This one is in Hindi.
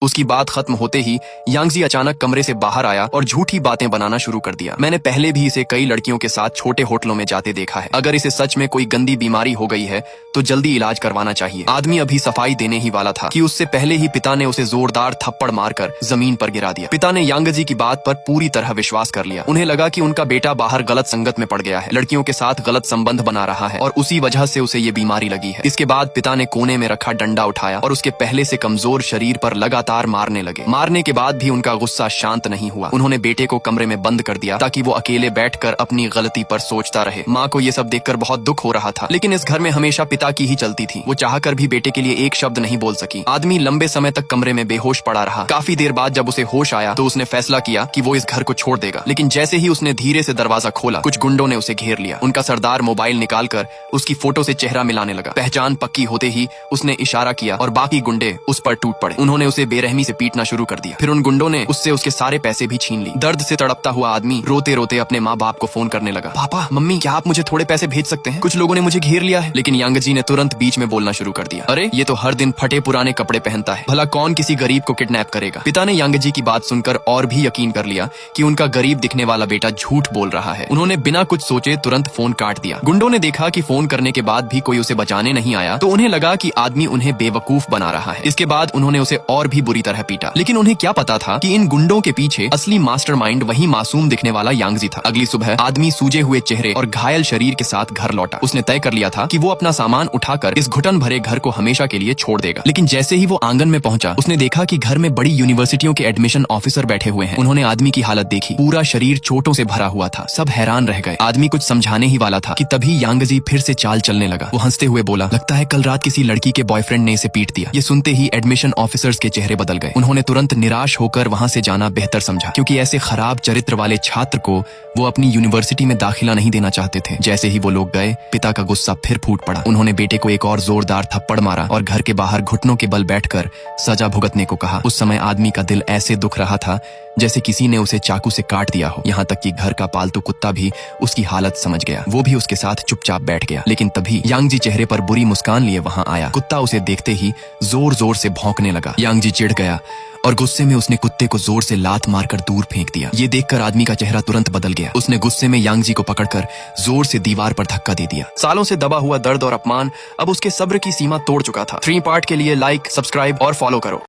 उसकी बात खत्म होते ही यांगजी अचानक कमरे से बाहर आया और झूठी बातें बनाना शुरू कर दिया। मैंने पहले भी इसे कई लड़कियों के साथ छोटे होटलों में जाते देखा है। अगर इसे सच में कोई गंदी बीमारी हो गई है तो जल्दी इलाज करवाना चाहिए। आदमी अभी सफाई देने ही वाला था कि उससे पहले ही पिता ने उसे जोरदार थप्पड़ मारकर जमीन पर गिरा दिया। पिता ने यांगजी की बात पर पूरी तरह विश्वास कर लिया। उन्हें लगा कि उनका बेटा बाहर गलत संगत में पड़ गया है, लड़कियों के साथ गलत संबंध बना रहा है और उसी वजह से उसे ये बीमारी लगी है। इसके बाद पिता ने कोने में रखा डंडा उठाया और उसके पहले से कमजोर शरीर पर लगातार मारने लगे। मारने के बाद भी उनका गुस्सा शांत नहीं हुआ। उन्होंने बेटे को कमरे में बंद कर दिया ताकि वो अकेले बैठकर अपनी गलती पर सोचता रहे। माँ को ये सब देखकर बहुत दुख हो रहा था, लेकिन इस घर में हमेशा पिता की ही चलती थी। वो चाहकर भी बेटे के लिए एक शब्द नहीं बोल सकी। आदमी लंबे समय तक कमरे में बेहोश पड़ा रहा। काफी देर बाद जब उसे होश आया तो उसने फैसला किया कि वो इस घर को छोड़ देगा। लेकिन जैसे ही उसने धीरे से दरवाजा खोला, कुछ गुंडों ने उसे घेर लिया। उनका सरदार मोबाइल निकालकर उसकी फोटो से चेहरा मिलाने लगा। पहचान पक्की होते ही उसने इशारा किया और बाकी गुंडे उस पर टूट पड़े। उन्होंने उसे बेरहमी से पीटना शुरू कर दिया। फिर उन गुंडों ने उससे उसके सारे पैसे भी छीन ली। दर्द से तड़पता हुआ आदमी रोते रोते अपने माँ बाप को फोन करने लगा। पापा, मम्मी, क्या आप मुझे थोड़े पैसे भेज सकते हैं? कुछ लोगों ने मुझे घेर लिया है। लेकिन यांगजी ने तुरंत बीच में बोलना शुरू कर दिया, अरे ये तो हर दिन फटे पुराने कपड़े पहनता है, भला कौन किसी गरीब को किडनैप करेगा? पिता ने यांगजी की बात सुनकर और भी यकीन कर लिया कि उनका गरीब दिखने वाला बेटा झूठ बोल रहा है। उन्होंने बिना कुछ सोचे तुरंत फोन काट दिया। गुंडों ने देखा कि फोन करने के बाद भी कोई उसे बचाने नहीं आया तो उन्हें लगा कि आदमी उन्हें बेवकूफ बना रहा है। इसके बाद उन्होंने उसे और भी बुरी तरह पीटा। लेकिन उन्हें क्या पता था कि इन गुंडों के पीछे असली मास्टरमाइंड वही मासूम दिखने वाला यांगजी था। अगली सुबह आदमी सूजे हुए चेहरे और घायल शरीर के साथ घर लौटा। उसने तय कर लिया था कि वो अपना सामान उठाकर इस घुटन भरे घर को हमेशा के लिए छोड़ देगा। लेकिन जैसे ही वो आंगन में पहुंचा, उसने देखा कि घर में बड़ी यूनिवर्सिटियों के एडमिशन ऑफिसर बैठे हुए हैं। उन्होंने आदमी की हालत देखी, पूरा शरीर चोटों से भरा हुआ था। सब हैरान रह गए। आदमी कुछ समझाने ही वाला था कि तभी यांगजी फिर से चाल चलने लगा। वो हंसते हुए बोला, लगता है कल रात किसी लड़की के बॉयफ्रेंड ने इसे पीट दिया। ये सुनते ही एडमिशन ऑफिसर्स के चेहरे बदल गए। उन्होंने तुरंत निराश होकर वहां से जाना बेहतर समझा, क्योंकि ऐसे खराब चरित्र वाले छात्र को वो अपनी यूनिवर्सिटी में दाखिला नहीं देना चाहते थे। जैसे ही वो लोग गए, पिता का गुस्सा फिर फूट पड़ा। उन्होंने बेटे को एक और जोरदार थप्पड़ मारा और घर के बाहर घुटनों के बल बैठकर सजा भुगतने को कहा। उस समय आदमी का दिल ऐसे दुख रहा था जैसे किसी ने उसे चाकू से काट दिया हो। यहाँ तक कि घर का पालतू कुत्ता भी उसकी हालत समझ गया। वो भी उसके साथ चुपचाप बैठ गया। लेकिन तभी यांगजी चेहरे पर बुरी मुस्कान लिए वहां आया। कुत्ता उसे देखते ही जोर जोर से भौंकने लगा। यांगजी चिढ़ गया और गुस्से में उसने कुत्ते को जोर से लात मारकर दूर फेंक दिया। ये देखकर आदमी का चेहरा तुरंत बदल गया। उसने गुस्से में यांगजी को पकड़कर जोर से दीवार पर धक्का दे दिया। सालों से दबा हुआ दर्द और अपमान अब उसके सब्र की सीमा तोड़ चुका था। 3 पार्ट के लिए लाइक, सब्सक्राइब और फॉलो करो।